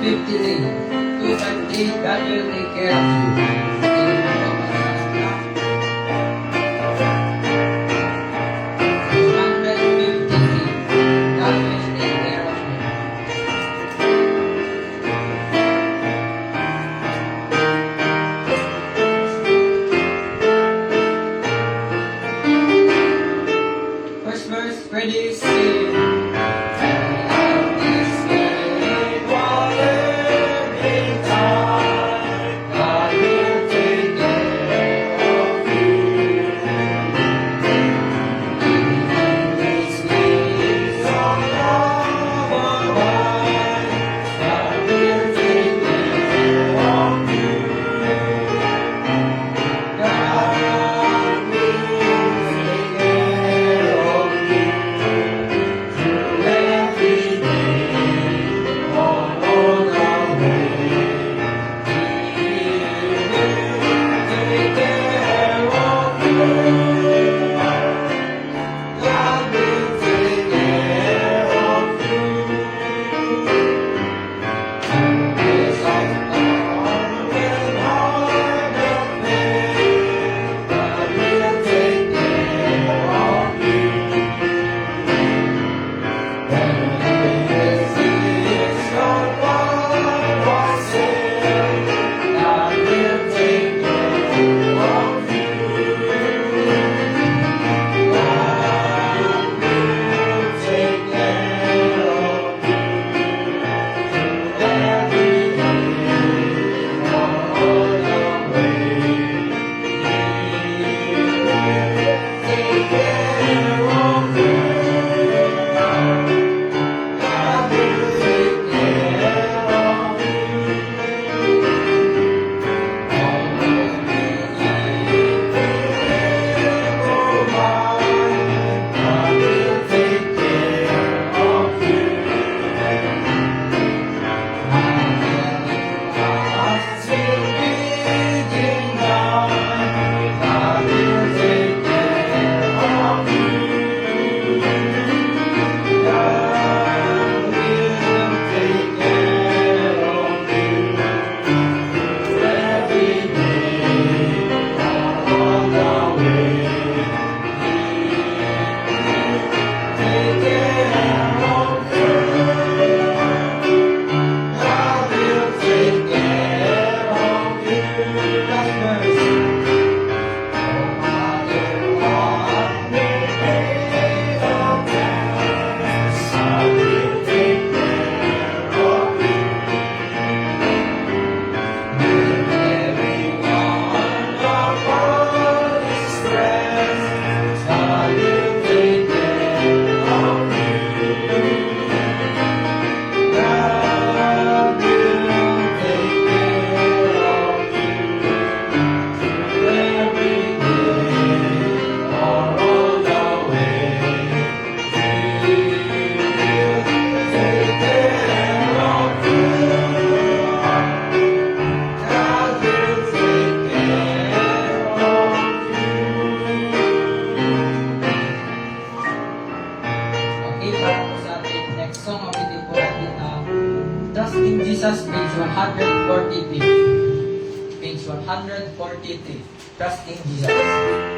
153. 253, God will take care of you. Ready, steady. Jesus, page 143. Page 143. Trust in Jesus.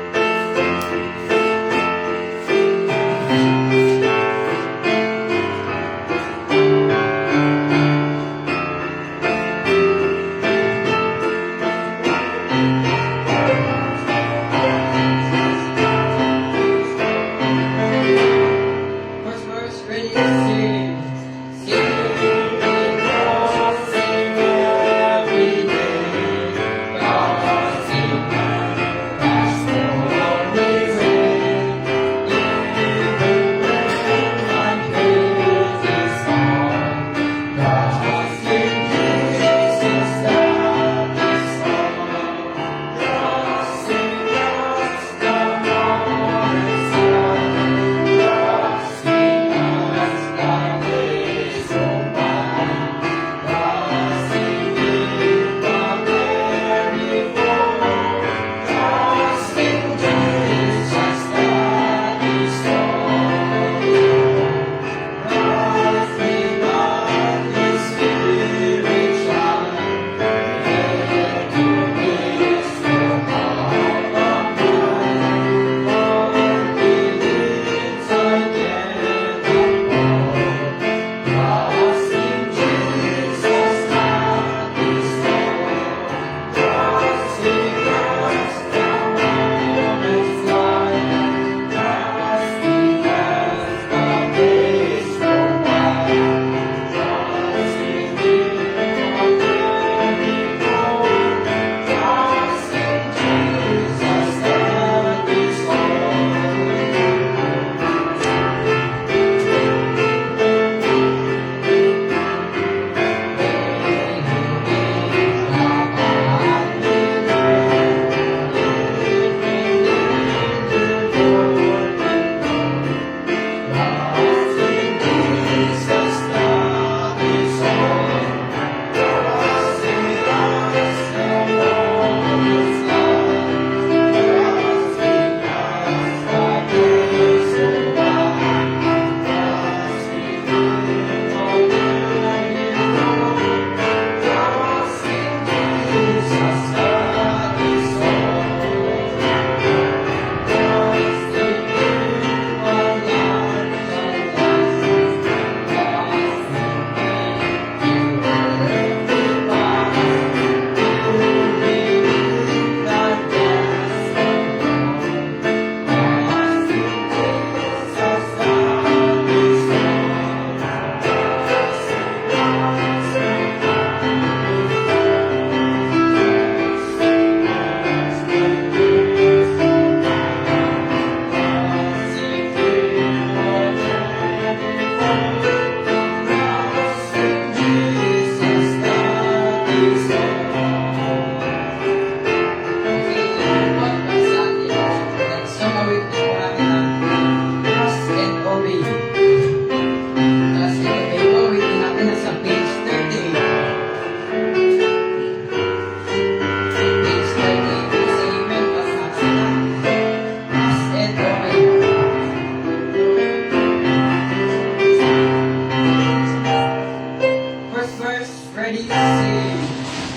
verse, ready, sing.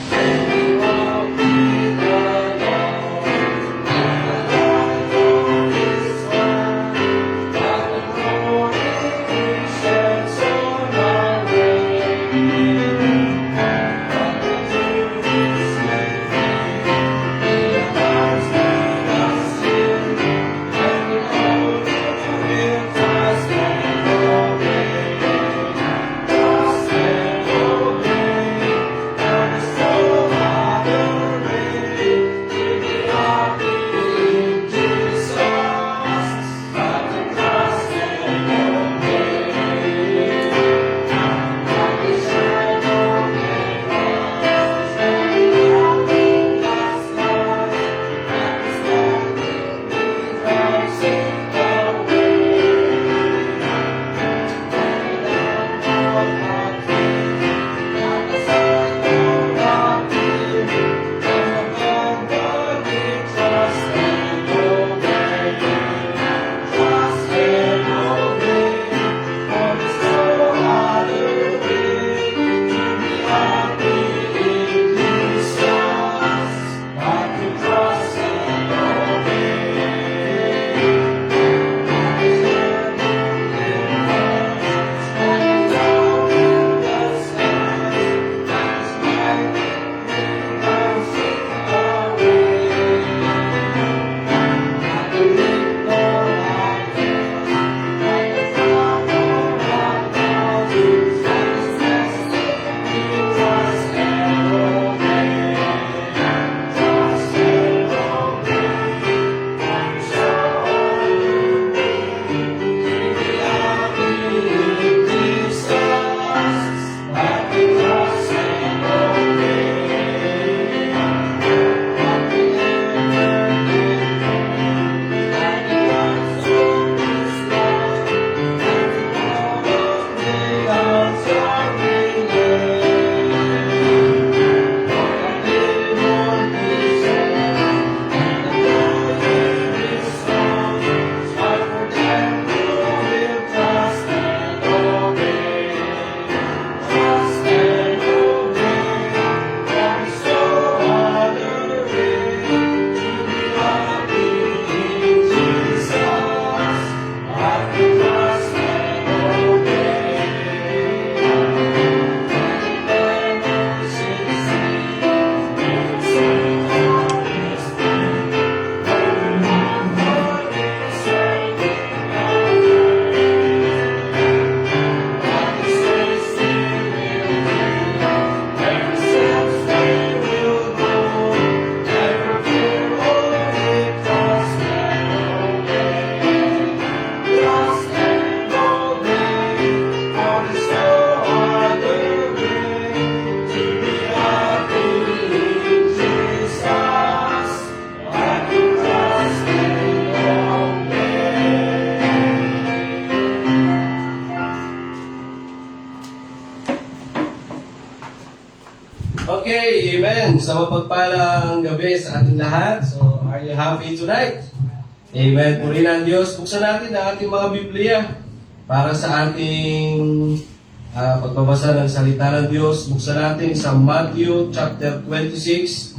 When we walk with the Lord, in the light of His word, like the morning sheds on our way. What we do is make He abides with us here, and we know we'll trust and obey. Trust and obey, and so adorate. To be happy in Jesus, but to trust and obey. Like the shadow gave us, and we have been last night, and we stand with us in the way. Okay, amen. Sa mapagpalang gabi sa ating lahat. So, are you happy tonight? Amen. Purihin ang Diyos. Buksan natin ang ating mga Biblia para sa ating pagbabasa ng salita ng Diyos. Buksan natin sa Matthew chapter 26.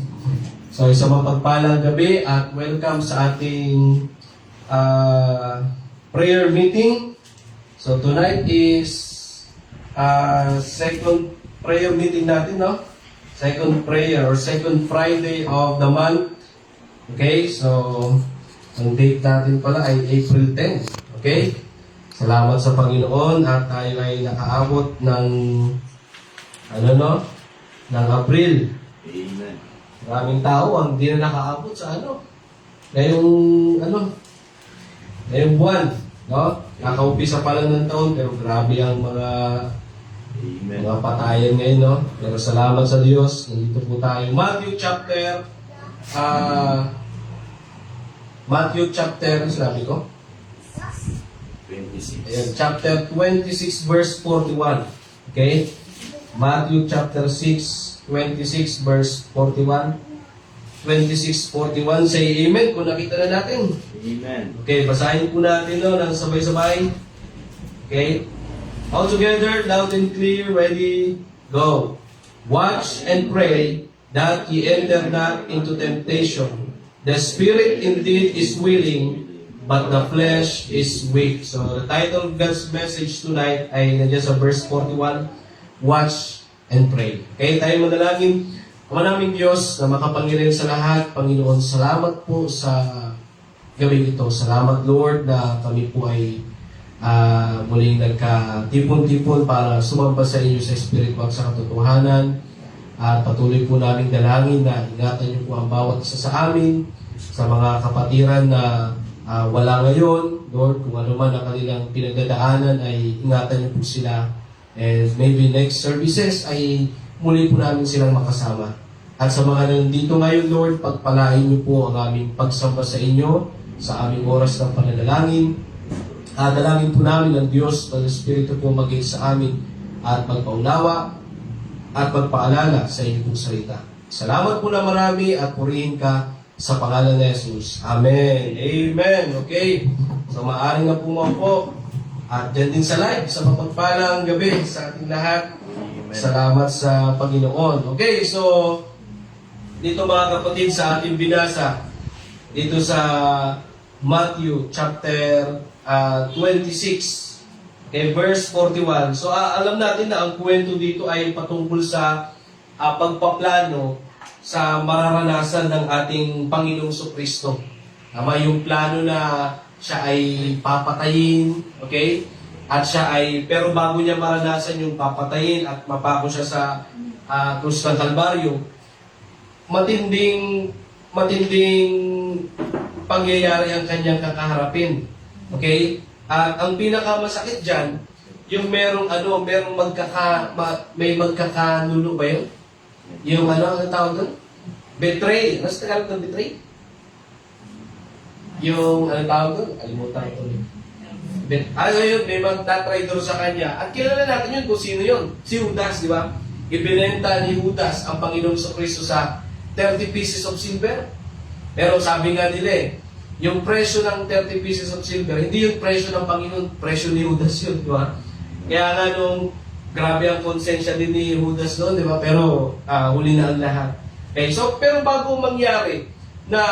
So, isang mapagpalang gabi at welcome sa ating prayer meeting. So, tonight is second prayer meeting natin, no? Second prayer or second Friday of the month. Okay, so ang date natin pala ay April 10. Okay? Salamat sa Panginoon at tayo ay nakaabot ng ng April. Amen. Maraming tao ang hindi na nakaabot sa ngayong buwan, no? Nakaumpisa pa lang ng taon pero grabe ang mga patayan ngayon, no? Pero salamat sa Diyos, nandito po tayo. Matthew chapter, sabi ko? 26. Ayan, chapter 26 verse 41. Okay? Matthew chapter 6, 26 verse 41. 26:41. Say amen kung nakita na natin. Amen. Okay, basahin po natin ng sabay-sabay. Okay? All together, loud and clear, ready, Go. Watch and pray that ye enter not into temptation. The spirit indeed is willing, but the flesh is weak. So the title of God's message tonight ay nandiyan sa verse 41, Watch and pray. Okay, tayo manalangin. Ama naming Diyos na makapangyarihan sa lahat, Panginoon, salamat po sa gabi ito. Salamat, Lord, na kami po ay muling nagka-tipon-tipon para sumamba sa inyo sa Espiritu at sa katotohanan. At patuloy po namin dalangin na ingatan niyo po ang bawat isa sa amin, sa mga kapatiran na wala ngayon. Lord, kung ano man ang kanilang pinagdadaanan ay ingatan niyo po sila. And maybe next services ay muli po namin silang makasama. At sa mga nandito ngayon, Lord, pagpalain niyo po ang aming pagsamba sa inyo sa aming oras ng pananalangin. Dalangin po namin ang Diyos ng Espiritu po maging sa amin at magpaunawa at magpaalala sa inyong pong salita. Salamat po na marami at purihin ka sa pangalan ni Jesus. Amen. Amen. Okay. So maaari na po po. At dyan din sa live, sa mapagpalang gabi sa ating lahat. Salamat sa Panginoon. Okay, so dito mga kapatid sa ating binasa, dito sa Matthew chapter 26, okay, verse 41. So alam natin na ang kwento dito ay patungkol sa pagpaplano sa mararanasan ng ating Panginoong Kristo. Tama yung plano na siya ay papatayin, okay? At siya ay, pero bago niya maranasan yung papatayin at mapako siya sa krus ng Kalbaryo, matinding pangyayari ang kanyang kakaharapin. Okay? At ang pinakamasakit diyan, yung merong may magkakanulo ba yun? Yung ang tawag doon? Betray. Ano sa Tagalog ng betray? Yung tawag doon? Alimutan ko ulit. Yun, may magtatraidor sa kanya. At kilala natin yun kung sino yun. Si Judas, di ba? Ibinenta ni Judas ang Panginoong Kristo sa 30 pieces of silver. Pero sabi nga nila yung presyo ng 30 pieces of silver, hindi yung presyo ng Panginoon, presyo ni Judas yun, di ba? Kaya nga nung grabe ang konsensya din ni Judas noon, di ba? Pero huli na ang lahat. Okay, so, pero bago mangyari na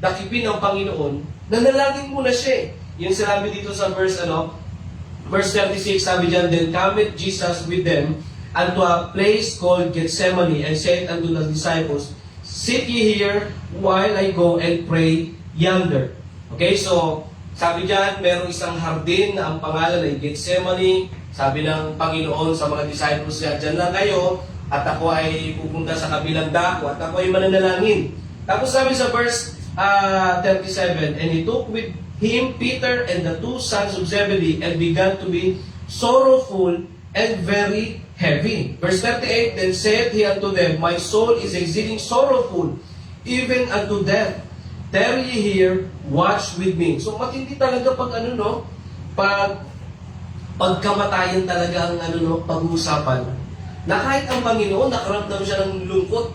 dakipin ng Panginoon, nanalangin muna siya. Yung sinabi dito sa verse 36, sabi dyan, Then cometh Jesus with them unto a place called Gethsemane, and said unto the disciples, Sit ye here while I go and pray yonder. Okay, so sabi dyan, merong isang hardin na ang pangalan ay Gethsemane. Sabi ng Panginoon sa mga disciples niya, dyan lang kayo, at ako ay pupunta sa kabilang dako, at ako ay mananalangin. Tapos sabi sa verse 37, And he took with him Peter and the two sons of Zebedee, and began to be sorrowful and very heavy. Verse 38, Then said he unto them, My soul is exceeding sorrowful, even unto death. Tarry ye here, watch with me. So matindi talaga pagkamatayan talaga ang pag-uusapan. Na kahit ang Panginoon, nakaramdam siya ng lungkot.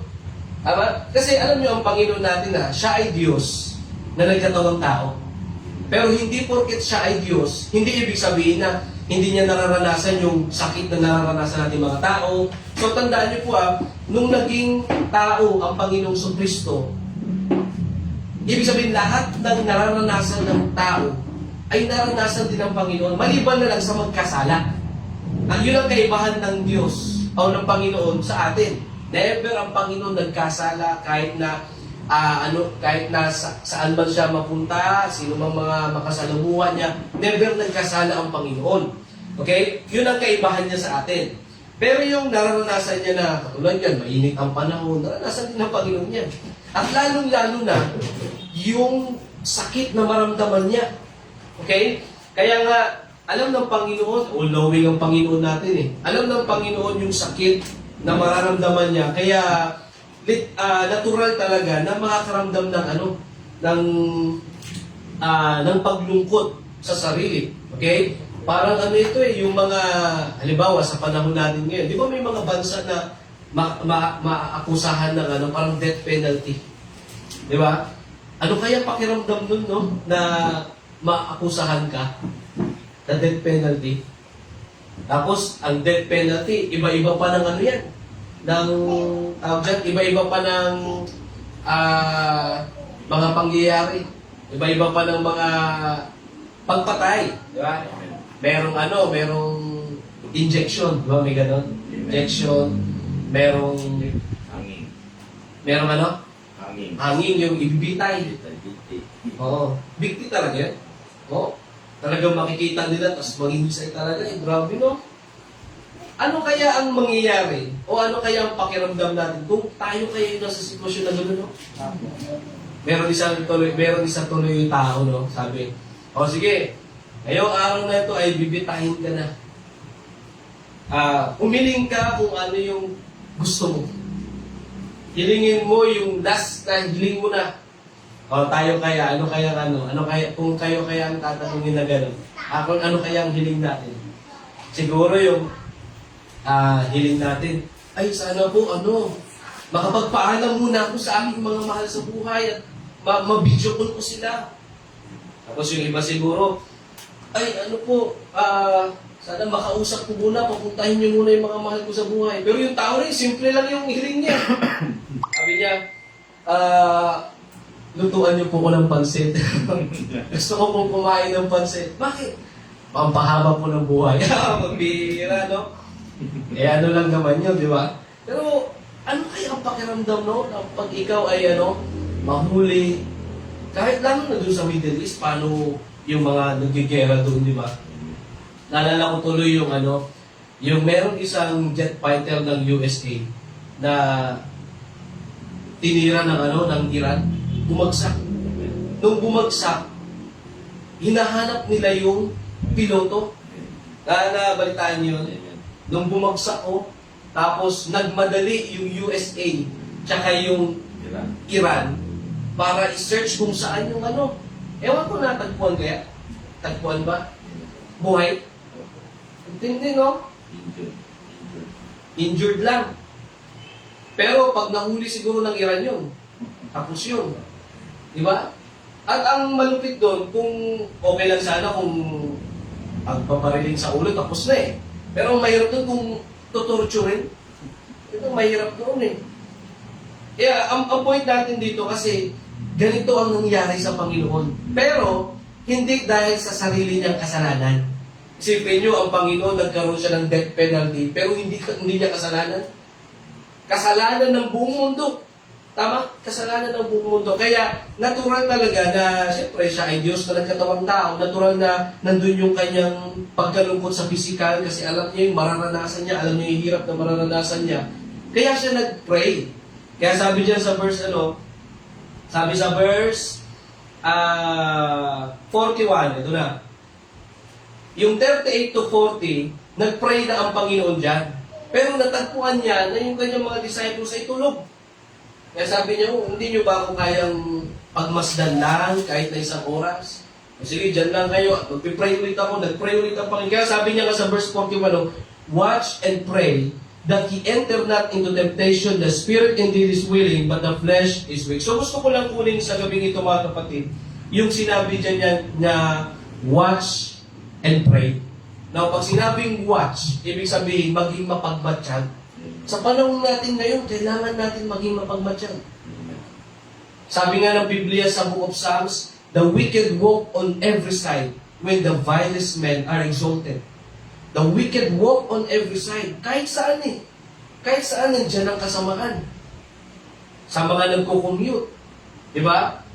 Tama? Kasi alam niyo ang Panginoon natin na siya ay Diyos na nagkatawang tao. Pero hindi porket siya ay Diyos, hindi ibig sabihin na hindi niya nararanasan yung sakit na nararanasan natin mga tao. So tandaan niyo po nung naging tao ang Panginoong Kristo, ibig sabihin lahat ng nararanasan ng tao ay naranasan din ng Panginoon, maliban na lang sa magkasala. Ang yun ang kaibahan ng Diyos o ng Panginoon sa atin. Never ang Panginoon nagkasala kahit na saan man siya mapunta, sino mang mga makasalumuhan niya, never nagkasala ang Panginoon. Okay? Yun ang kaibahan niya sa atin. Pero yung nararanasan niya na, katulad yan, mainit ang panahon, naranasan din ng Panginoon niya. At lalong-lalo na, yung sakit na maramdaman niya. Okay? Kaya nga, alam ng Panginoon, all-knowing ang Panginoon natin Alam ng Panginoon yung sakit na mararamdaman niya. Kaya, natural talaga na makakaramdam ng paglungkot sa sarili. Okay? Parang ito yung mga, halimbawa sa panahon natin ngayon, di ba may mga bansa na maakusahan ng parang death penalty? Di ba? Ano kaya pakiramdam nun, na maakusahan ka na death penalty? Tapos, ang death penalty, iba-iba pa ng ano yan. Ng, tawag dyan, iba-iba pa ng mga pangyayari. Iba-iba pa ng mga pagpatay. Di ba? Merong injection. Di ba? May ganon. Injection. Merong ano? Hangin yung ibibitay. Oo. Bigti talaga yan. Oo. Talagang makikita nila, tapos maghihisay talaga. Grabe, no? Ano kaya ang mangyayari? O ano kaya ang pakiramdam natin kung tayo kaya yung nasa sitwasyon na gano'n, no? Meron isang tuloy yung tao, no? Sabi, o sige, ngayong araw na ito ay bibitahin ka na. Umiling ka kung ano yung gusto mo. Hilingin mo yung last na hiling mo na. O tayo kaya, ano kaya, kung kayo kaya ang tatanungin na gano'n. Kung ano kaya ang hiling natin. Siguro yung hiling natin, ay sana po, makapagpaalam muna ako sa aking mga mahal sa buhay at ma-video call ko sila. Tapos yung iba siguro, ay sana makausap ko muna, papuntahin niyo muna yung mga mahal ko sa buhay. Pero yung tao rin, simple lang yung hiling niya. Sabi niya, lutuan niyo po ko ng pansit. Gusto ko pong kumain ng pansit. Bakit? Pampahaba po ng buhay. Magbihira, no? Ano lang naman yun, di ba? Pero, ano kaya ang pakiramdam, no? Pag ikaw ay, mahuli. Kahit lang na doon sa Middle East, paano yung mga nagigera doon, di ba? Naalala ko tuloy yung, yung meron isang jet fighter ng USA na tinira ng Iran. Bumagsak. Nung bumagsak, hinahanap nila yung piloto. Nabalitaan niyo yun. Nung bumagsak tapos nagmadali yung USA tsaka yung Iran para i-search kung saan yung Ewan ko na, tagpuan kaya? Tagpuan ba? Buhay? Hindi, no? Injured lang. Pero pag nahuli siguro ng Iran yun, tapos yun. Di ba? At ang malupit doon, kung okay lang sana kung pagpapariling sa ulo, tapos na eh. Pero ang mahirap doon kung tutorturin. Ito mahirap doon eh. Kaya ang point natin dito kasi ganito ang nangyari sa Panginoon. Pero hindi dahil sa sarili niyang kasalanan. Isipin niyo, ang Panginoon nagkaroon siya ng death penalty pero hindi niya kasalanan. Kasalanan ng buong mundo. Tama? Kasalanan ng buong mundo. Kaya, natural talaga na, siyempre, siya ay Diyos na nagkatawang tao. Natural na nandun yung kanyang pagkalungkot sa physical kasi alam niya yung mararanasan niya, alam niya yung hirap na mararanasan niya. Kaya siya nag-pray. Kaya sabi diyan sa verse, sabi sa verse 41, ito na. Yung 38 to 40, nag-pray na ang Panginoon diyan. Pero natagpuan niya na yung kanyang mga disciples ay tulog. Kaya sabi niya, hindi niyo ba ako kayang pagmasdan lang kahit na isang oras? Sige, dyan lang kayo. Magpipray ulit ako. Nagpray ulit ang Panginoon. Kaya sabi niya nga sa verse 41, watch and pray that he enter not into temptation. The spirit indeed is willing, but the flesh is weak. So gusto ko lang kunin sa gabing ito, mga kapatid, yung sinabi dyan na watch and pray. Now, pag sinabing watch, ibig sabihin, maging mapagmatsyag. Sa panahon natin ngayon, kailangan natin maging mapagmatsyag. Sabi nga ng Biblia sa Book of Psalms, the wicked walk on every side when the vilest men are exalted. The wicked walk on every side. Kahit saan eh. Kahit saan nandiyan ang kasamaan. Sa mga nagko-commute. Diba?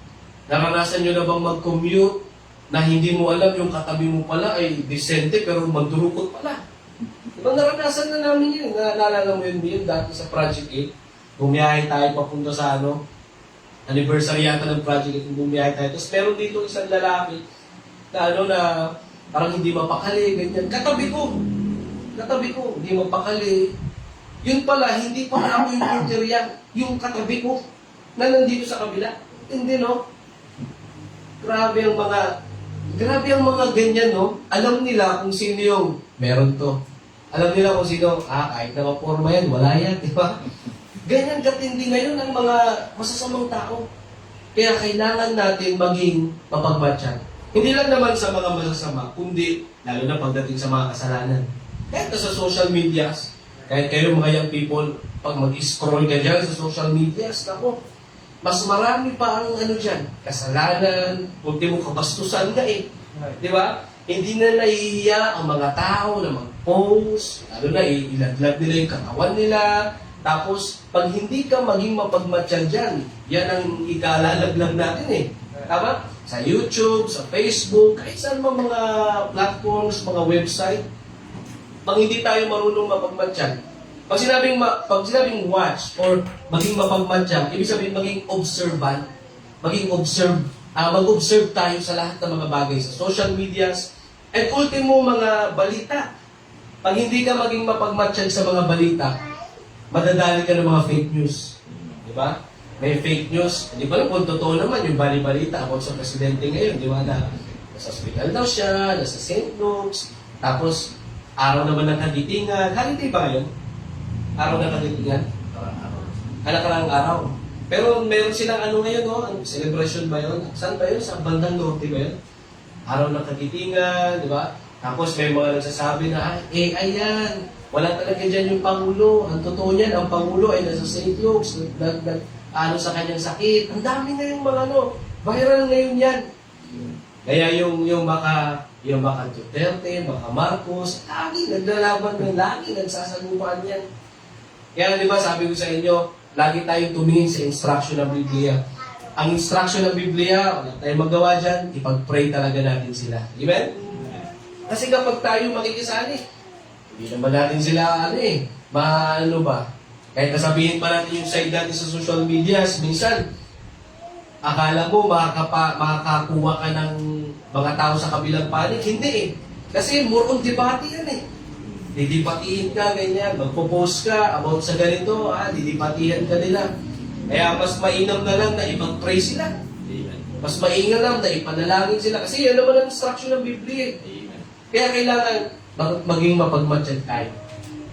Naranasan nyo na bang mag-commute na hindi mo alam yung katabi mo pala ay disente pero magdurukot pala? Diba naranasan na namin yun? Naalala mo yun dati sa Project 8? Bumiyahe tayo papunta sa anniversary yata ng Project 8, bumiyahe tayo. Tapos meron dito isang lalaki na na parang hindi mapakali, ganyan. Katabi ko, hindi mapakali. Yun pala, hindi pala ako yung interior, yung katabi ko na nandito sa kabila. Hindi, no? Grabe ang mga ganyan, no? Alam nila kung sino yung meron to. Alam nila kung sino, kahit na maporma yan, wala yan, di ba? Ganyan katindi ngayon ang mga masasamang tao. Kaya kailangan natin maging mapagmatsyag. Hindi lang naman sa mga masasama, kundi lalo na pagdating sa mga kasalanan. Kahit na sa social medias, kahit kayo mga young people, pag mag-scroll ka dyan sa social medias, nako, mas marami pa ang ano dyan, kasalanan, ultimo kabastusan ka eh. Di ba? Hindi na nahihiya ang mga tao na mag-post, lalo na ilaglag nila yung katawan nila. Tapos, pag hindi ka maging mapagmatsyag dyan, yan ang ikalalaglag natin eh. Tama? Sa YouTube, sa Facebook, kahit saan mga platforms, mga website, pag hindi tayo marunong mapagmatsyag, pag sinabing watch or maging mapagmatsyag, ibig sabihin maging observant, mag-observe tayo sa lahat ng mga bagay sa social medias, at ultimo mga balita. Pag hindi ka maging mapagmatsyag sa mga balita, madadali ka ng mga fake news. Di ba? May fake news. Hindi pa lang kung totoo naman yung bali-balita about sa presidente ngayon. Di ba na nasa hospital daw siya, nasa St. Luke's, tapos araw naman ng kagitingan. Holiday ba yun? Araw ng kagitingan? Nakarang araw. Pero meron silang ano ngayon, no? Ang celebration ba yun? Saan ba yun? Sa bandang norte ba yun? Araw ng kagitingan, di ba? Tapos may mga nagsasabi na, AI yan. Wala talaga dyan yung Pangulo. Ang totoo niyan, ang Pangulo ay nasa St. Luke's, ano sa kanyang sakit. Ang dami ngayong mga viral ngayon yan. Kaya yung baka Duterte, baka Marcos, lagi naglalaban ng lagi nagsasagupaan yan. Kaya di ba sabi ko sa inyo, lagi tayong tumingin sa instruction ng Biblia. Ang instruction ng Biblia, wala tayong magawa dyan, ipag-pray talaga natin sila. Amen? Kasi kapag tayo makikisali, hindi naman natin sila, kahit nasabihin pa natin yung side natin sa social medias, minsan, akala mo makakakuha ka ng mga tao sa kabilang panig. Hindi eh. Kasi more on debate yan eh. Didibatiin ka, ganyan. Magpo-post ka about sa ganito, didibatihan ka nila. Kaya mas mainam na lang na ipag-pray sila. Mas mainam lang na ipanalangin sila. Kasi yan naman ang instruction ng Biblia. Kaya kailangan maging mapagmatsyag tayo.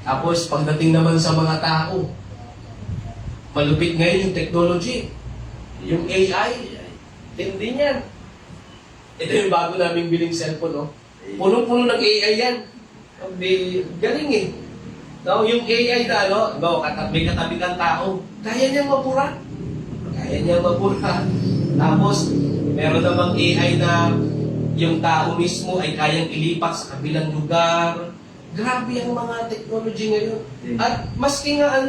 Tapos, pagdating naman sa mga tao, malupit ngayon yung technology. Yung AI, hindi niyan. Ito yung bago naming biling cellphone, no? Punong-puno ng AI yan. Galing eh. No, yung AI na, may katabi kang tao, kaya niyang mapura. Tapos, meron namang AI na yung tao mismo ay kayang ilipat sa kabilang lugar. Grabe ang mga technology ngayon. At maski nga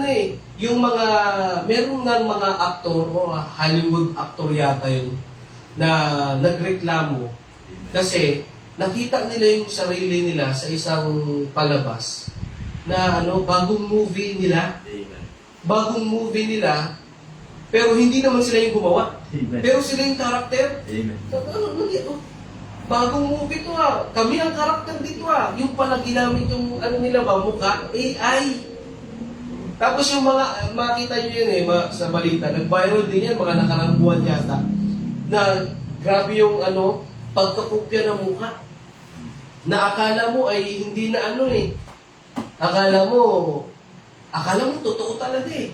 meron nga mga aktor o Hollywood actor yata yun na nagreklamo kasi nakita nila yung sarili nila sa isang palabas na bagong movie nila pero hindi naman sila yung gumawa. Pero sila yung karakter. Bagong movie to kami ang karakter dito yung pala ginamit yung mukha, AI. Tapos yung makita nyo yun sa balita, nag-viral din yan, mga nakarang buwan yata, na grabe yung pagkakopya ng mukha. Na akala mo ay hindi na akala mo totoo talaga eh.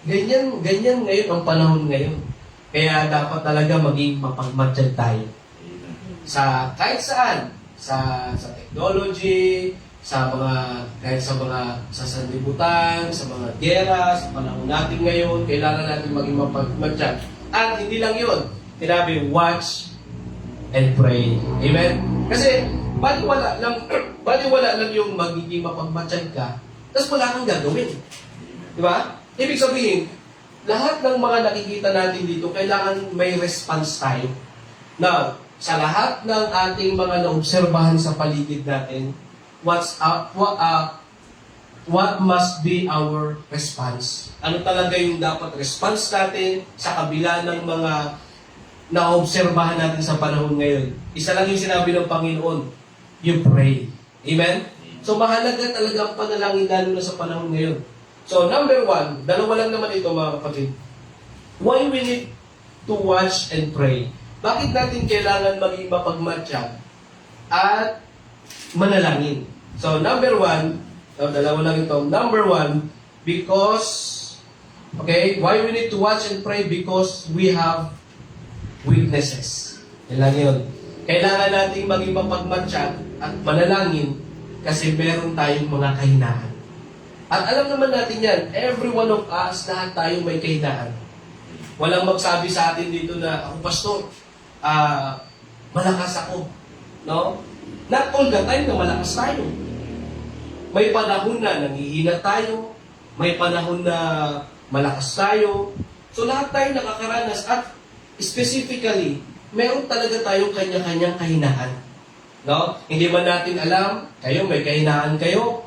Ganyan ngayon ang panahon ngayon. Kaya dapat talaga maging mapagmatsyag tayo. Sa kahit saan, sa technology, kahit sa mga sanlibutan, sa mga gera, sa panahon natin ngayon, kailangan natin maging mapagmatsyag. At hindi lang yun, sinabi, watch and pray. Amen? Kasi, baliwala lang yung magiging mapagmatsyag ka, tapos wala kang gagawin. Di ba? Ibig sabihin, lahat ng mga nakikita natin dito, kailangan may response tayo. Now, sa lahat ng ating mga naobserbahan sa paligid natin, what must be our response? Ano talaga yung dapat response natin sa kabila ng mga naobserbahan natin sa panahon ngayon? Isa lang yung sinabi ng Panginoon, you pray. Amen? So mahalaga talaga ang panalangin lalo na sa panahon ngayon. So number 1, dalawa lang naman ito mga kapatid. Why we need to watch and pray? Bakit natin kailangan maging mapagmatsyag at manalangin? So, number 1, dalawa lang ito. Number 1, because, why we need to watch and pray? Because we have weaknesses. Yan lang yun. Kailangan natin maging mapagmatsyag at manalangin Kasi meron tayong mga kahinaan. At alam naman natin yan, every one of us, lahat tayo may kahinaan. Walang magsabi sa atin dito na, ako pastor, malakas ako. No? Not all the time na malakas tayo. May panahon na nanghihina tayo, may panahon na malakas tayo. So lahat tayo nakakaranas at specifically, meron talaga tayong kanya-kanyang kahinaan. No? Hindi man natin alam, kayo may kahinaan kayo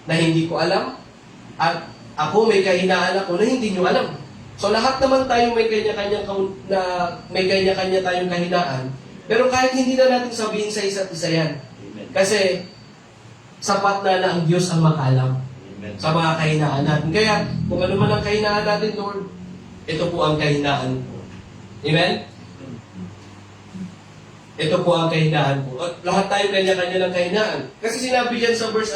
na hindi ko alam, at ako may kahinaan ako na hindi nyo alam. So lahat naman tayo may kanya-kanya tayong kahinaan, pero kahit hindi na natin sabihin sa isa't isa yan. Kasi sapat na ang Diyos ang makaalam sa mga kahinaan natin. Kaya kung ano man ang kahinaan natin, Lord, ito po ang kahinaan ko. Amen? Ito po ang kahinaan po. At lahat tayo kanya-kanya ng kahinaan. Kasi sinabi dyan sa verse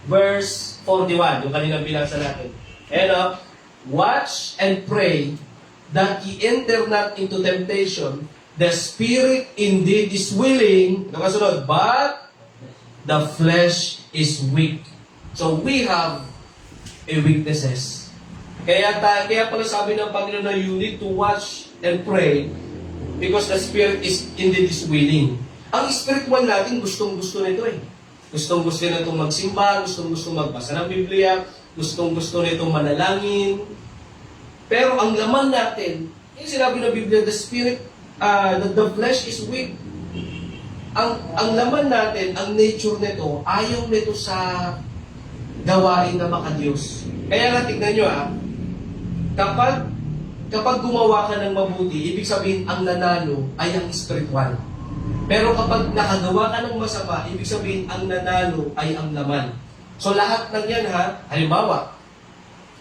verse 41, yung kanina binasa natin. And watch and pray that ye enter not into temptation. The spirit indeed is willing, nakasunod, but the flesh is weak. So we have a weaknesses. Kaya pala sabi ng Panginoon na you need to watch and pray because the spirit is indeed is willing. Ang spiritual natin, gustong-gusto nito eh. Gustong-gusto nitong magsimba, gustong-gusto magbasa ng Biblia, gustong-gusto nitong manalangin. Pero ang laman natin, yung sinabi ng Biblia, the spirit, the flesh is weak. Ang laman natin, ang nature nito, ayaw nito sa gawain na makadiyos. Kaya nga, tignan nyo kapag gumawa ka ng mabuti, ibig sabihin, ang nanalo ay ang spiritual. Pero kapag nakagawa ka ng masama, ibig sabihin, ang nanalo ay ang laman. So lahat ng yan halimbawa,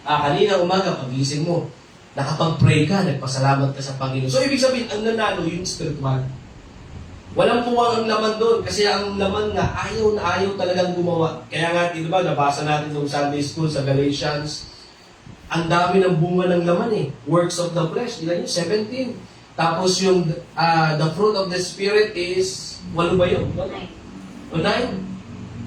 kanina umaga, pagising mo, nakapag-pray ka, nagpasalamat ka sa Panginoon. So ibig sabihin, ang nanalo yung spiritual. Walang puwang ang laman doon, kasi ang laman nga, ayaw na ayaw talagang gumawa. Kaya nga, di ba, nabasa natin nung Sunday School sa Galatians, ang dami ng bunga ng laman works of the flesh, ilan yun? 17. Tapos yung the fruit of the Spirit is, 8 ba yun? 9.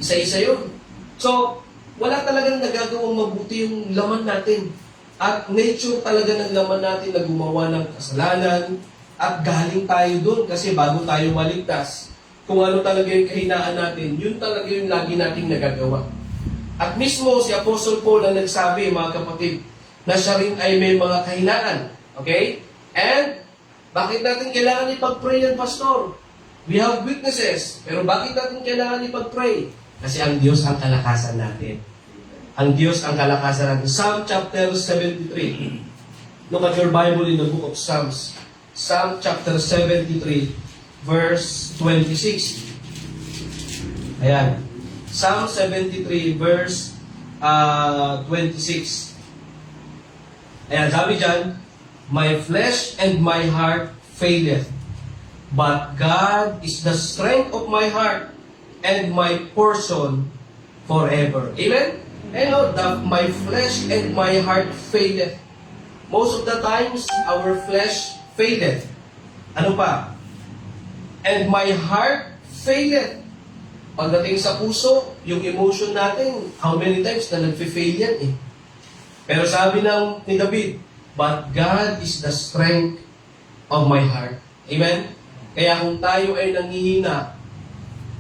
Isa-isa yun. So, wala talagang nagagawang mabuti yung laman natin. At nature talaga ng laman natin na gumawa ng kasalanan. At galing tayo doon kasi bago tayo maligtas, kung ano talaga yung kahinaan natin, yun talaga yung lagi nating nagagawa. At mismo si Apostle Paul ang nagsabi, mga kapatid, na siya rin ay may mga kahinaan. Okay? And, bakit natin kailangan ipag-pray yan, Pastor? We have weaknesses. Pero bakit natin kailangan ipag-pray? Kasi ang Diyos ang kalakasan natin. Ang Diyos ang kalakasan natin. Psalm chapter 73. Look at your Bible in the book of Psalms. Psalm chapter 73, verse 26. Ayan. Psalm 73, verse 26. Ayan, sabi dyan, my flesh and my heart faileth, but God is the strength of my heart and my portion forever. Amen? My flesh and my heart faileth. Most of the times, our flesh faileth. Ano pa? And my heart faileth. Pagdating sa puso, yung emotion natin, how many times na nag-fail yan Pero sabi ni David, but God is the strength of my heart. Amen? Kaya kung tayo ay nanghihina,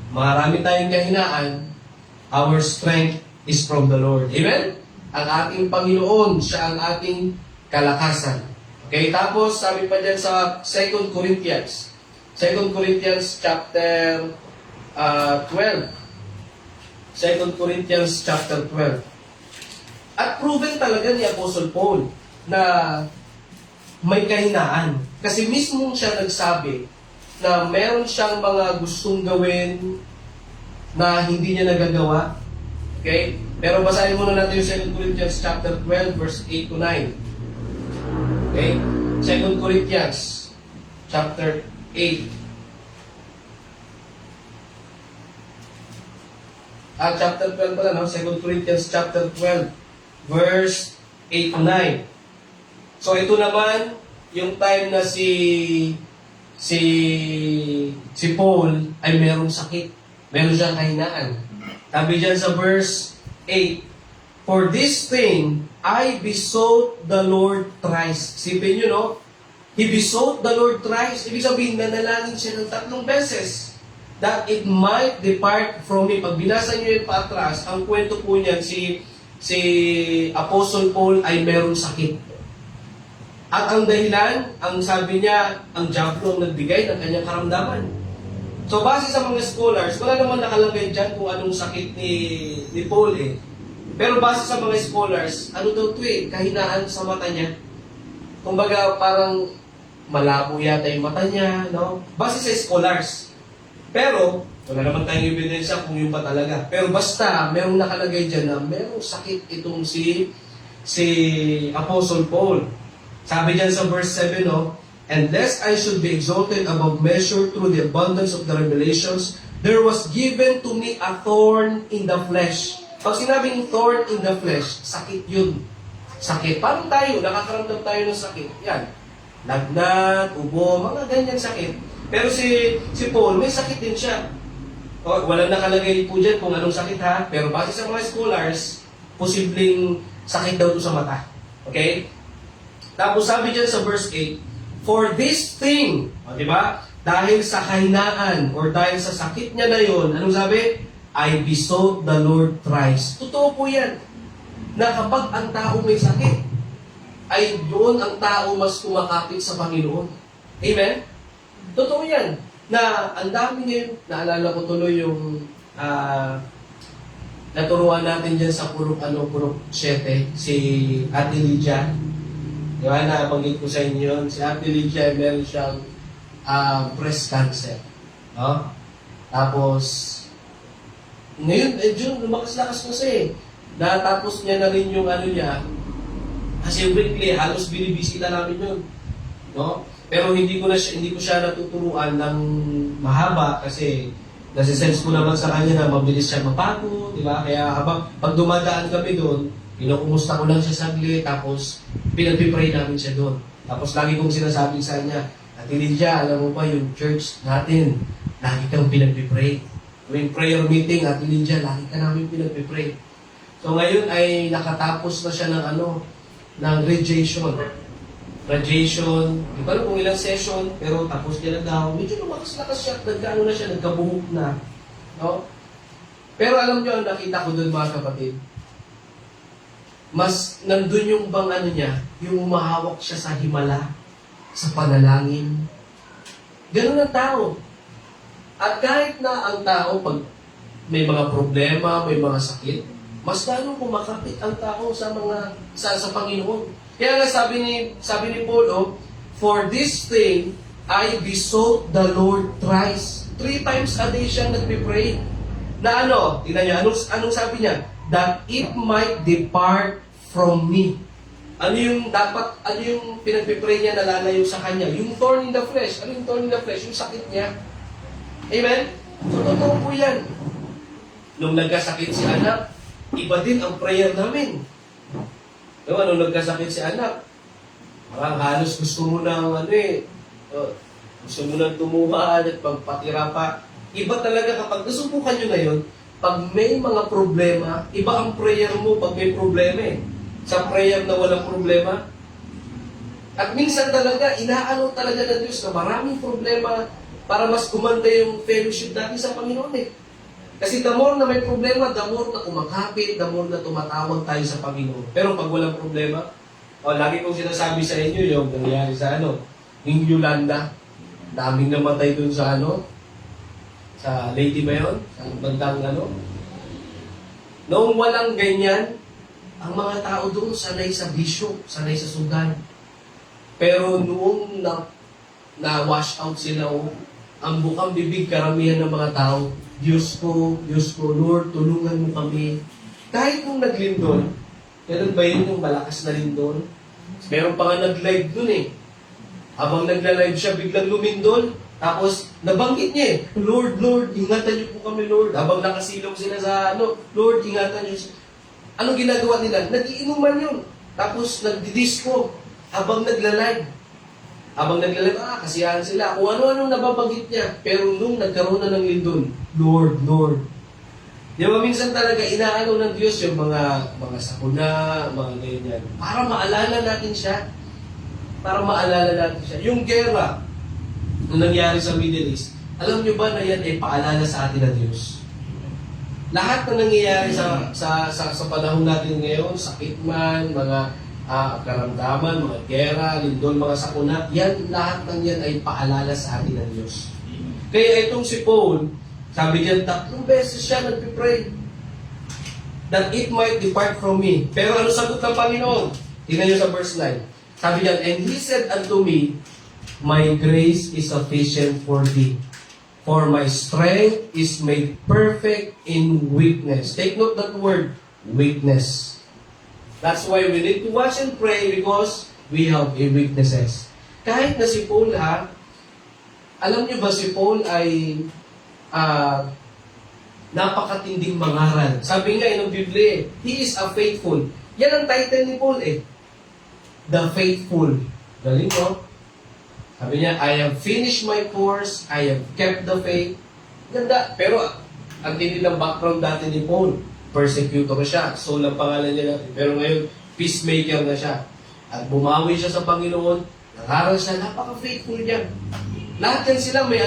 marami tayong kahinaan, our strength is from the Lord. Amen? Ang ating Panginoon, siya ang ating kalakasan. Okay, tapos sabi pa dyan sa 2 Corinthians. 2 Corinthians chapter 12. 2 Corinthians chapter 12. At proven talaga ni Apostle Paul na may kahinaan. Kasi mismo siya nagsabi na meron siyang mga gustong gawin na hindi niya nagagawa. Okay? Pero basahin muna natin yung 2 Corinthians chapter 12, verse 8 to 9. Okay? 2 Corinthians chapter 8. Chapter 12 pala, no? 2 Corinthians chapter 12, verse 8 to 9. So ito naman, yung time na si Paul ay merong sakit. Meron siyang kahinaan. Sabi dyan sa verse 8, "For this thing, I besought the Lord thrice." Sipin nyo, no? He besought the Lord thrice. Ibig sabihin, nanalangin siya ng 3 beses. That it might depart from me. Pag binasa nyo yung patras, ang kwento po niyan, si Apostle Paul ay merong sakit. At ang dahilan, ang sabi niya, ang diablo ang nagbigay ng kanyang karamdaman. So base sa mga scholars, wala naman nakalagay dyan kung anong sakit ni Paul eh. Pero base sa mga scholars, ano daw ito eh, kahinaan sa mata niya. Kumbaga parang malabo yata yung mata niya, no? Base sa scholars. Pero, wala naman tayong ebidensya kung yun pa talaga. Pero basta, merong nakalagay dyan na merong sakit itong si Apostle Paul. Sabi dyan sa verse 7, no? "And lest I should be exalted above measure through the abundance of the revelations, there was given to me a thorn in the flesh." Pag sinabing thorn in the flesh, sakit yun. Sakit. Parang tayo, nakakaramdam tayo ng sakit. Yan. Lagnat, ubo, mga ganyan sakit. Pero si Paul, may sakit din siya. O, walang nakalagay po dyan kung anong sakit ha. Pero base sa mga scholars, posibleng sakit daw ito sa mata. Okay? Tapos sabi dyan sa verse 8, "For this thing," o diba? Dahil sa kahinaan or dahil sa sakit niya na yun, anong sabi? "I besought the Lord thrice." Totoo po yan. Na kapag ang tao may sakit, ay doon ang tao mas kumakapit sa Panginoon. Amen? Totoo yan. Na ang dami ngayon, naalala ko tuloy yung naturuan natin dyan sa Purok 7, si Ate Lydia. Di ba, nabanggit ko sa inyo yun. Si Ate Lydia, meron siyang breast cancer. No? Tapos, ngayon, June, lumakas-lakas kasi eh. Natapos niya na rin yung niya, kasi weekly, halos binibisita namin yun. No? Pero hindi ko siya natuturuan ng mahaba kasi nasisense ko naman sa kanya na mabilis siya mapagod, di ba? Kaya pag dumadaan kami doon, kinukumusta ko lang siya saglit, tapos pinag-pray namin siya doon. Tapos lagi kong sinasabi sa kanya, "Ate Lydia, alam mo ba yung church natin, lagi kang pinag-pray. Tuwing prayer meeting, Ate Lydia, lagi ka namin pinag-pray." So ngayon ay nakatapos na siya ng radiation. Radiation, di ba kung ilang session, pero tapos niya na daw, medyo lumakas-lakas siya, nagkabuhok na. No? Pero alam niyo, ang nakita ko doon mga kapatid, mas nandun yung niya, yung umahawak siya sa himala, sa panalangin. Ganun ang tao. At kahit na ang tao, pag may mga problema, may mga sakit, mas lalong kumakapit ang tao sa Panginoon. Kaya nga sabi ni Paul, "For this thing, I besought the Lord thrice." 3 times a day siya nagpipray. Na tingnan niyo, anong sabi niya? "That it might depart from me." Ano yung pinagpipray niya na lalayo sa kanya? Yung thorn in the flesh. Ano yung thorn in the flesh? Yung sakit niya. Amen? So, totoo po yan. Nung nagkasakit si anak, iba din ang prayer namin. Diba, nung nagkasakit si anak, parang halos gusto mo nang gusto mo nang tumuhan at pagpatira pa. Iba talaga kapag nasubukan nyo na yun, pag may mga problema, iba ang prayer mo pag may problema eh. Sa prayer na walang problema. At minsan talaga, inaano talaga ng Diyos na maraming problema para mas kumanda yung fellowship natin sa Panginoon eh. Kasi the more na may problema, the more na kumakapit, the more na tumatawag tayo sa Panginoon. Pero pag walang problema, lagi kong sinasabi sa inyo yung nangyari sa yung Yolanda, daming namatay dun sa sa Lady ba yun? Sa bandang Noong walang ganyan, ang mga tao doon sanay sa bisyo, sanay sa sugal. Pero noong na-wash out sila, ang bukang bibig karamihan ng mga tao, Diyos ko, Lord, tulungan mo kami. Kahit nung naglindol, ganun ba yun yung malakas na lindol? Meron pa nga nag-live dun eh. Habang nagla-live siya, biglang lumindol. Tapos, nabanggit niya eh, Lord, ingatan niyo po kami, Lord. Habang nakasilong sila sa Lord, ingatan niyo. Anong ginagawa nila? Nag-iinuman yun. Tapos, nagdi-disco habang nagla-live. Habang naglalaro, kasiyahan sila. Kung ano-ano nababanggit niya. Pero nung nagkaroon na ng lindol, Lord, Lord. Di ba minsan talaga inaano ng Diyos yung mga sakuna, mga ganyan. Para maalala natin siya. Para maalala natin siya. Yung gera na nangyari sa Middle East, alam nyo ba na yan ay paalala sa atin ng Diyos? Lahat na nangyayari sa panahon natin ngayon, sakit man, mga karamdaman, mga gera, lindol, mga sakuna, yan, lahat ng yan ay paalala sa atin ng Diyos. Kaya itong si Paul, sabi niya, 3 beses siya nagpipray that it might depart from me. Pero ano sagot ng Panginoon? Tingnan niyo sa verse 9. Sabi niya, and he said unto me, my grace is sufficient for thee, for my strength is made perfect in weakness. Take note that word, weakness. That's why we need to watch and pray because we have a weaknesses. Kahit na si Paul alam niyo ba si Paul ay napakatinding mangaral. Sabi nga ng Biblia, he is a faithful. Yan ang title ni Paul The Faithful. Galing mo? Sabi niya, I have finished my course, I have kept the faith. Ganda. Pero ang tindi ng background dati ni Paul, persecutor siya. So lang pangalan niya natin. Pero ngayon, peacemaker na siya. At bumawi siya sa Panginoon, nangaral siya, napaka-faithful niya. Lahat yan sila may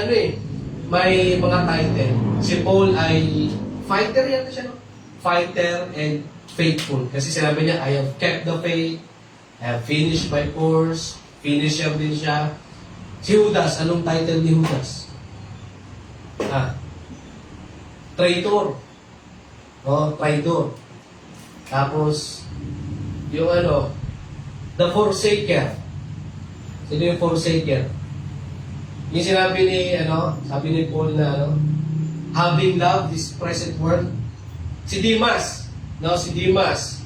mga title. Si Paul ay fighter yan siya, no? Fighter and faithful. Kasi sinabi niya, I have kept the faith, I have finished my course, finisher din siya. Si Judas, anong title ni Judas? Traitor. Traitor. Tapos, yung the forsaker. Sino yung forsaker? Yung sinabi sabi ni Paul na having loved this present world. Si Dimas. Si Dimas.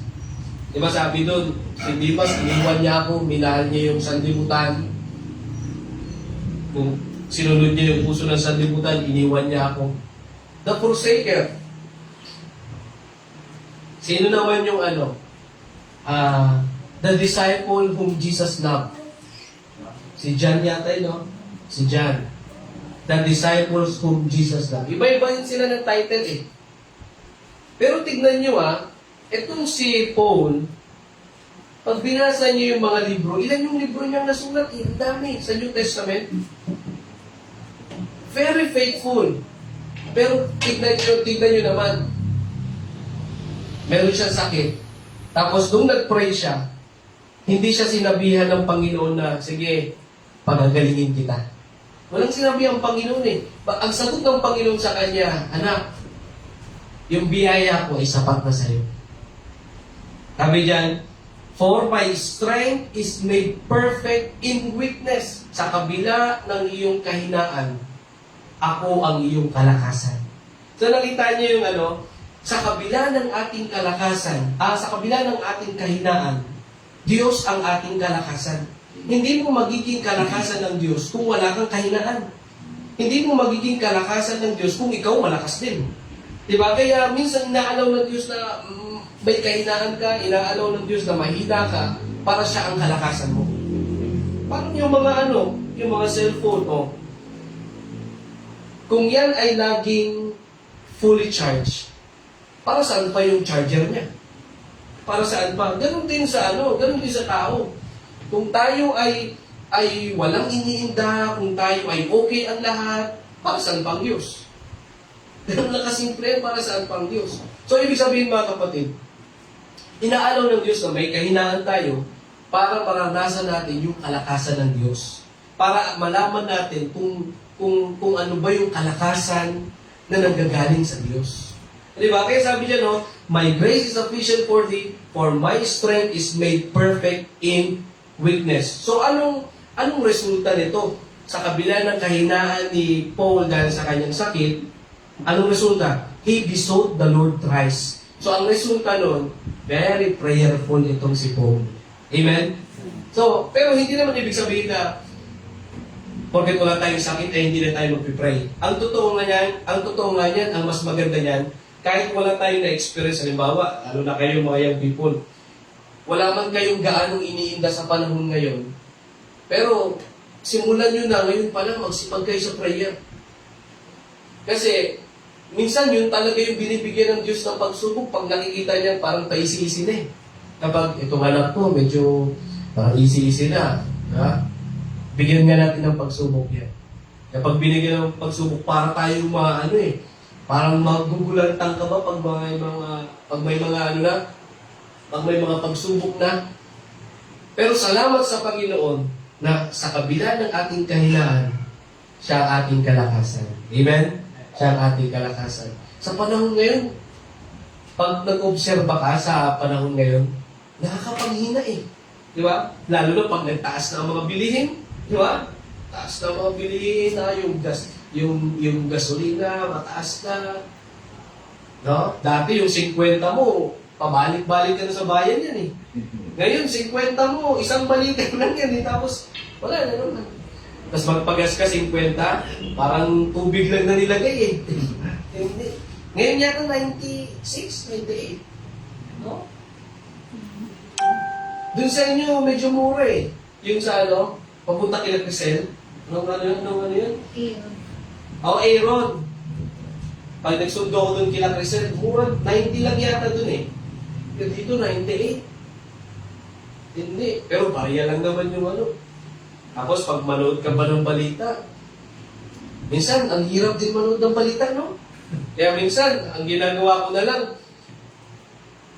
Diba sabi doon, si Dimas, iniwan niya ako, minahal niya yung sanlibutan. Kung sinunod niya yung puso ng sanlibutan, iniwan niya ako. The forsaker. Sino naman yung the disciple whom Jesus loved? Si John yata Si John. The disciples whom Jesus loved. Iba-iba yun sila ng title Pero tignan nyo itong si Paul, pag binasa niyo yung mga libro, ilan yung libro niyang nasulat? Ang dami sa New Testament. Very faithful. Pero tignan nyo naman, meron siyang sakit. Tapos nung nag-pray siya, hindi siya sinabihan ng Panginoon na, sige, pagagalingin kita. Walang sinabi ang Panginoon Ang sagot ng Panginoon sa kanya, anak, yung biyaya ko ay sapat na sa'yo. Sabi diyan, for my strength is made perfect in weakness. Sa kabila ng iyong kahinaan, ako ang iyong kalakasan. So nakita niyo yung sa kabila ng ating kalakasan, sa kabila ng ating kahinaan, Diyos ang ating kalakasan. Hindi mo magiging kalakasan ng Diyos kung wala kang kahinaan. Hindi mo magiging kalakasan ng Diyos kung ikaw malakas din. Diba? Kaya minsan inaalaw ng Diyos na may kahinaan ka, inaalaw ng Diyos na mahina ka para siya ang kalakasan mo. Parang yung mga yung mga cellphone kung yan ay laging fully charged, para saan pa yung charger niya? Para saan pa? Ganun din sa ganun din sa tao. Kung tayo ay walang iniinda, kung tayo ay okay ang lahat, para saan pang Diyos? Ganun lang kasimple, para saan pang Diyos? So, ibig sabihin mga kapatid, inaalaw ng Diyos na may kahinaan tayo para maranasan natin yung kalakasan ng Diyos. Para malaman natin kung ano ba yung kalakasan na nanggagaling sa Diyos. Diba? Kaya sabi niya, my grace is sufficient for thee, for my strength is made perfect in weakness. So, anong resulta nito? Sa kabila ng kahinaan ni Paul dahil sa kanyang sakit, anong resulta? He besought the Lord thrice. So, ang resulta nun, very prayerful itong si Paul. Amen? So, pero hindi naman ibig sabihin na porket wala tayong sakit, hindi na tayo magpipray. Ang totoo nga niyan, ang mas maganda niyan, kahit wala tayong na-experience, halimbawa, lalo na kayo mga young people, wala man kayong gaanong iniinda sa panahon ngayon, pero simulan nyo na ngayon pa lang magsipag kayo sa prayer. Kasi, minsan yun talaga yung binibigyan ng Diyos ng pagsubok pag nakikita niya parang paisi-isi na eh. Kapag itong anak ko, medyo parang isi-isi na. Ha? Bigyan nga natin ng pagsubok yan. Kapag binigyan ng pagsubok, para tayo parang magugulantang ka ba pag may mga pagsubok na. Pero salamat sa Panginoon na sa kabila ng ating kahinaan, siya ang ating kalakasan. Amen? Siya ang ating kalakasan. Sa panahon ngayon, pag nag-obserba ka sa panahon ngayon, nakakapanghina eh. Di ba? Lalo na pag nagtaas na ang mga bilihin. Di ba? Taas na ang mga bilihin na yung gasolina, mataas na. No? Dati yung 50 mo, pabalik-balik ka na sa bayan yan eh. Ngayon, 50 mo, isang balikan lang yan eh. Tapos, wala na naman. Tapos magpagas ka 50, parang tubig lang na nilagay eh. Hindi. Ngayon yata 96, 98. No? Doon sa inyo, medyo mura eh. Yung sa papunta kila Crisel. Ano yun? Aaron. Pag nagsundo ko doon kila Crisel, mura, 90 lang yata doon eh. Dito, 98. Hindi. Pero bariya lang naman yung Tapos pag manood ka pa ng balita, minsan, ang hirap din manood ng balita, no? Kaya minsan, ang ginagawa ko na lang,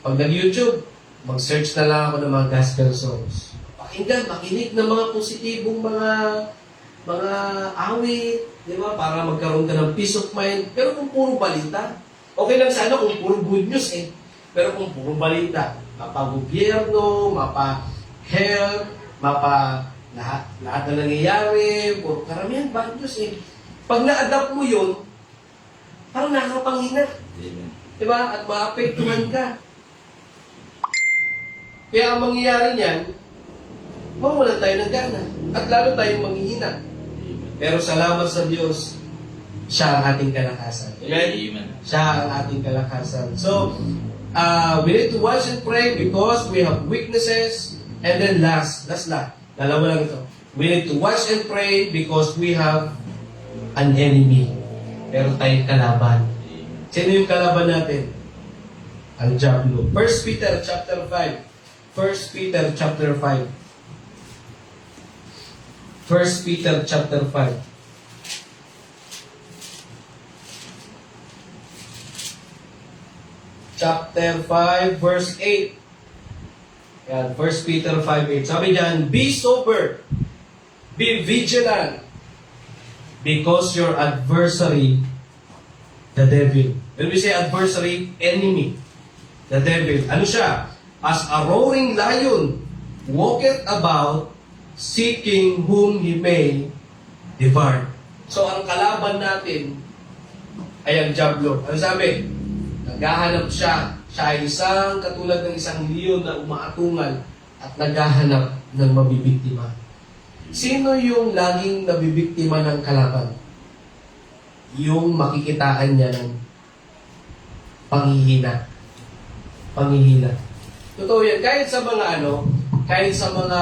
pag nag-YouTube, mag-search na lang ako ng mga gospel songs. Pakinggan, makinig ng mga positibong mga awit, di ba? Para magkaroon ka ng peace of mind. Pero kung puro balita, okay lang sana kung puro good news eh. Pero kung puro balita, mapa-gobyerno, mapa-health, lahat na nangyayari, puro karamihan bad news eh. Pag na-adapt mo yun, parang nakakapanghina. Di ba? At maapektuhan ka. Kaya ang mangyayari niyan, mawalan tayo ng gana. At lalo tayong manghihina. Pero salamat sa Diyos, siya ang ating kalakasan. Amen? Siya ang ating kalakasan. So, we need to watch and pray because we have weaknesses. And then last. Dalawa lang ito. We need to watch and pray because we have an enemy. Pero tayong kalaban. Sino yung kalaban natin? Ang Diablo. 1 Peter chapter 5. 1 Peter chapter 5. 1 Peter chapter 5. Chapter 5, verse 8. Yan, 1 Peter 5:8. Sabi diyan, be sober, be vigilant, because your adversary, the devil. When we say adversary, enemy, the devil. Ano siya? As a roaring lion, walketh about, seeking whom he may devour. So, ang kalaban natin ay ang Diablo. Ano sabi? Naghahanap siya. Siya ay katulad ng isang leon na umaatungal at naghahanap ng mabibiktima. Sino yung laging nabibiktima ng kalaban? Yung makikitaan niya ng panghihina. Totoo yan. Kahit sa mga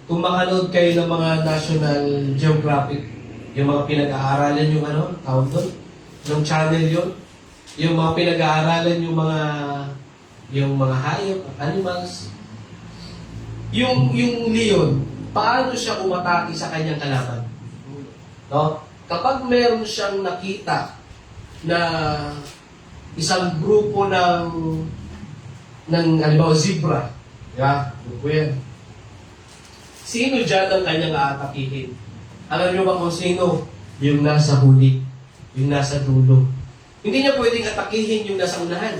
kung makanood kayo ng mga National Geographic, yung mga pinag-aaralan yung tawag doon, yung channel yun, yung mga pinag-aaralan yung mga hayop, animals, yung leon, paano siya umatake sa kanyang kalaban? No? Kapag meron siyang nakita na isang grupo ng halimbawa zebra, di ba? Grupo yan. Sino dyan ang kanyang aatakihin? Alam niyo ba kung sino? Yung nasa huli, yung nasa dulo. Hindi niya pwedeng atakihin yung nasa unahan.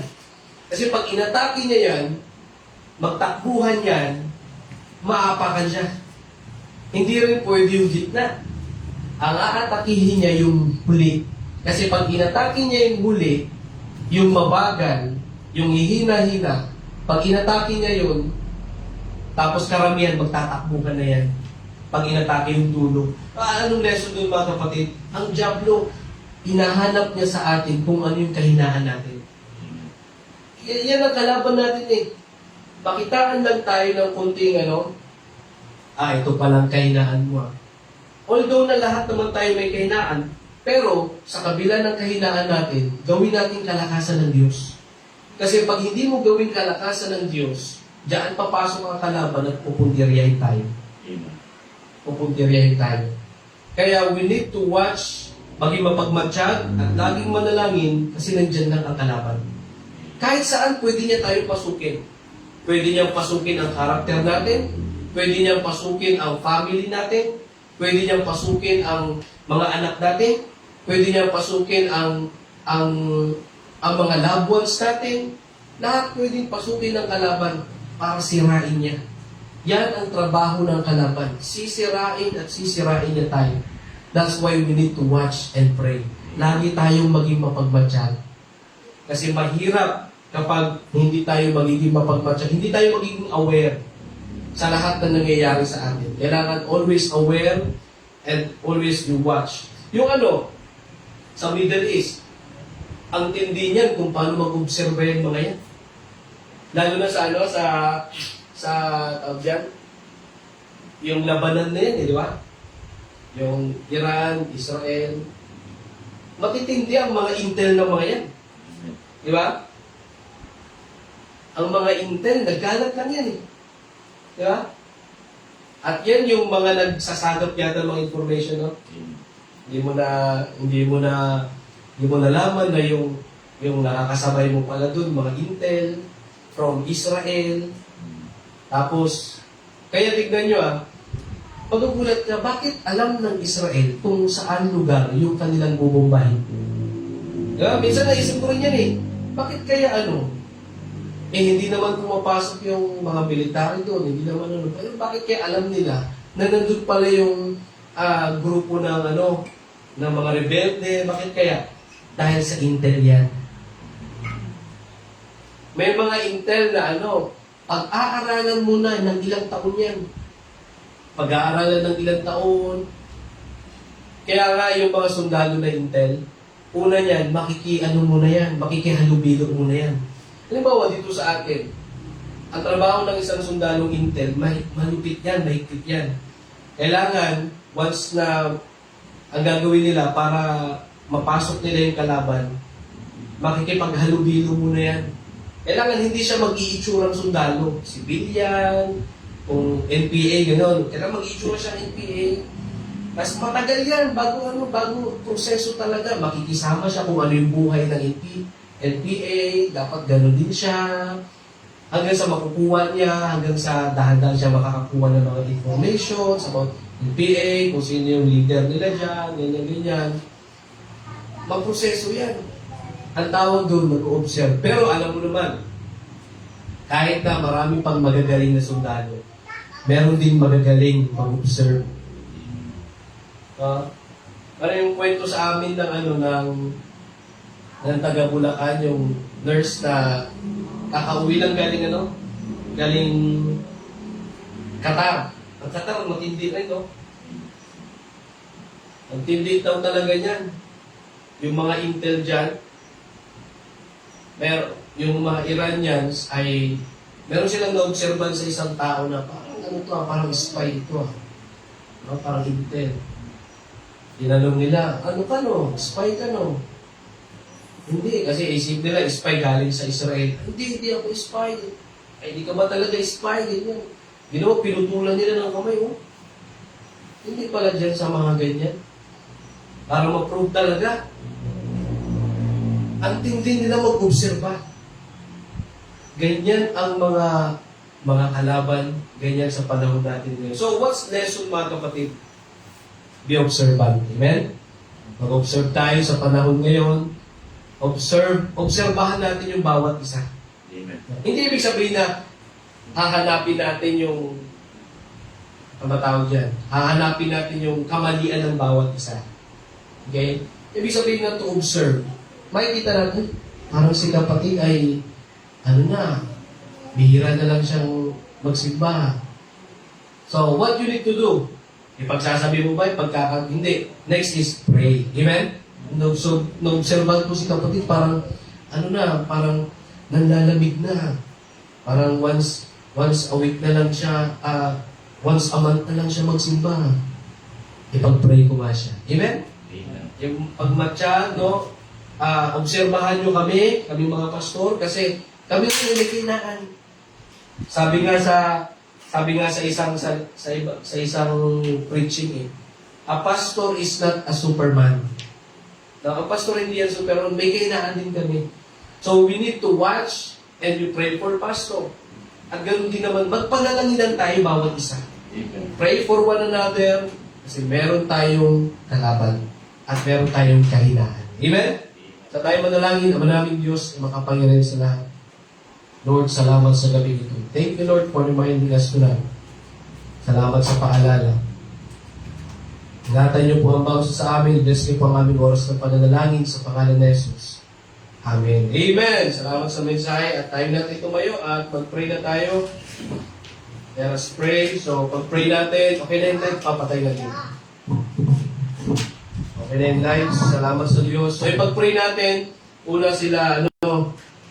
Kasi pag inatake niya yan, magtakbuhan yan, maapakan siya. Hindi rin pwede yung gitna. Ang aatakihin niya yung huli. Kasi pag inatake niya yung huli, yung mabagal, yung hihina-hina, pag inatake niya yun, tapos karamihan magtatakbuhan na yan. Pag inatake yung dulo. Anong lesson doon mga kapatid? Ang Diablo, hinahanap niya sa atin kung ano yung kahinaan natin. Yan ang kalaban natin eh. Pakitaan lang tayo ng ito palang kahinaan mo. Although na lahat naman tayo may kahinaan, pero sa kabila ng kahinaan natin, gawin natin kalakasan ng Diyos. Kasi pag hindi mo gawin kalakasan ng Diyos, diyan papasok ang kalaban at pupuntiryahin tayo. Amen. Pupuntiryahin tayo. Kaya we need to watch, maging mapagmatsyag at laging manalangin kasi nandyan lang ang kalaban. Kahit saan pwede niya tayo pasukin. Pwede niyang pasukin ang karakter natin, pwede niyang pasukin ang family natin, pwede niyang pasukin ang mga anak natin, pwede niyang pasukin ang mga loved ones natin. Lahat pwedeng pasukin ng kalaban para sirain niya. Yan ang trabaho ng kalaban. Sisirain at sisirain niya tayo. That's why we need to watch and pray. Lagi tayong maging mapagmatsyag. Kasi mahirap kapag hindi tayo magiging mapagmatsyag, hindi tayo magiging aware sa lahat na nangyayari sa atin. Kailangan always aware and always you watch. Yung sa Middle East, ang tindi niyan kung paano mag-observe yung mga yan. Lalo na sa tawag dyan, yung labanan na yan, di ba? Yung Iran, Israel, matitindi ang mga intel ng mga yan. Di ba? Ang mga intel, nagkalat lang yan eh. Di ba? At yan yung mga nagsasagap yata ng mga information, no? Hindi mo nalaman na yung nakakasabay mo pala dun, mga intel from Israel. Tapos, kaya tignan nyo magugulat ka, bakit alam ng Israel kung saan lugar yung kanilang bubombahin? Diba? Minsan naisip ko rin yan eh. Bakit kaya hindi naman pumapasok yung mga military doon, hindi naman pero bakit kaya alam nila na nandun pala yung grupo ng ng mga rebelde? Bakit kaya? Dahil sa intel yan. May mga intel na pag-aaralan muna ng ilang taon yan. Pag-aaralan ng ilang taon. Kaya nga yung mga sundalo na intel, una niyan, muna yan, makikihalubilo muna yan. Halimbawa dito sa atin, ang trabaho ng isang sundalong intel, malupit yan, mahigpit yan. Kailangan, once na ang gagawin nila para mapasok nila yung kalaban, makikipaghalubilo muna yan. Kailangan hindi siya mag-iitsurang sundalo. Civilian, kung NPA, gano'n. Kailangan mag-iitsura siya NPA. Mas matagal yan, bago proseso talaga. Makikisama siya kung ano yung buhay ng NPA, dapat gano'n din siya. Hanggang sa makukuha niya, hanggang sa dahan-dahan siya makakakuha ng mga information about NPA, kung sino yung leader nila dyan, ganyan-ganyan. Magproseso yan. Ang tawag doon, mag-observe. Pero alam mo naman, kahit na marami pang magagaling na sundalo, meron din magagaling mag-observe. Ano yung kwento sa amin ng taga Bulacan, yung nurse na kakauwi lang galing Qatar. Ang Qatar, matindi rin, no? Ang tindi daw talaga niyan. Yung mga intel dyan, yung mga Iranians ay meron silang na-observan sa isang tao na parang spy ito parang intel. Tinanong nila, spy ka Hindi, kasi isip nila, spy galing sa Israel. Hindi ako spy. Ay, hindi ka ba talaga spy? Ganyan. Ginawa, pinutulan nila ng kamay, Hindi pala dyan sa mga ganyan. Para ma-prove talaga. Ang tindi nila mag-obserba. Ganyan ang mga kalaban, ganyan sa panahon natin ngayon. So, what's lesson mga kapatid? Be observant. Amen? Mag-observe tayo sa panahon ngayon. Obserbahan natin yung bawat isa. Amen. Hindi ibig sabihin na hahanapin natin yung hahanapin natin yung kamalian ng bawat isa. Okay? Ibig sabihin na to observe. Makikita natin, parang si kapatid ay, bihira na lang siyang magsimba. So, what you need to do? Ipagsasabi mo ba? Hindi. Next is pray. Amen? Na-observe ko si kapatid, parang, parang nanlalamig na. Parang once a week na lang siya Once a month na lang siya magsimba. Ipag-pray ko nga siya. Amen? Amen. Yung pagmatya, no? Obserbahan nyo kami mga pastor, kasi kami rin may kailangan. Sabi nga sa isang preaching a pastor is not a superman. Now, ang pastor hindi yan superman, may kailangan din kami. So, we need to watch and we pray for pastor. At ganoon din naman, magpanalanginan tayo bawat isa. Amen. Pray for one another kasi meron tayong kalaban at meron tayong kahinaan. Amen? Sa tayo manalangin, ang naming Diyos ay makapangyarihan sa lahat. Lord, salamat sa gabi ito. Thank you, Lord, for reminding us tonight. Salamat sa paalala. Ingatan niyo po ang bawat sa amin. Bless niyo po ang aming oras ng pananalangin sa pangalan ni Jesus. Amen. Amen. Salamat sa mensahe at time natin tumayo at mag-pray na tayo. Let us pray. So, pag-pray natin, okay na yung light, papatay natin. Okay na yung lights. Salamat sa Diyos. So, pag-pray natin, una sila,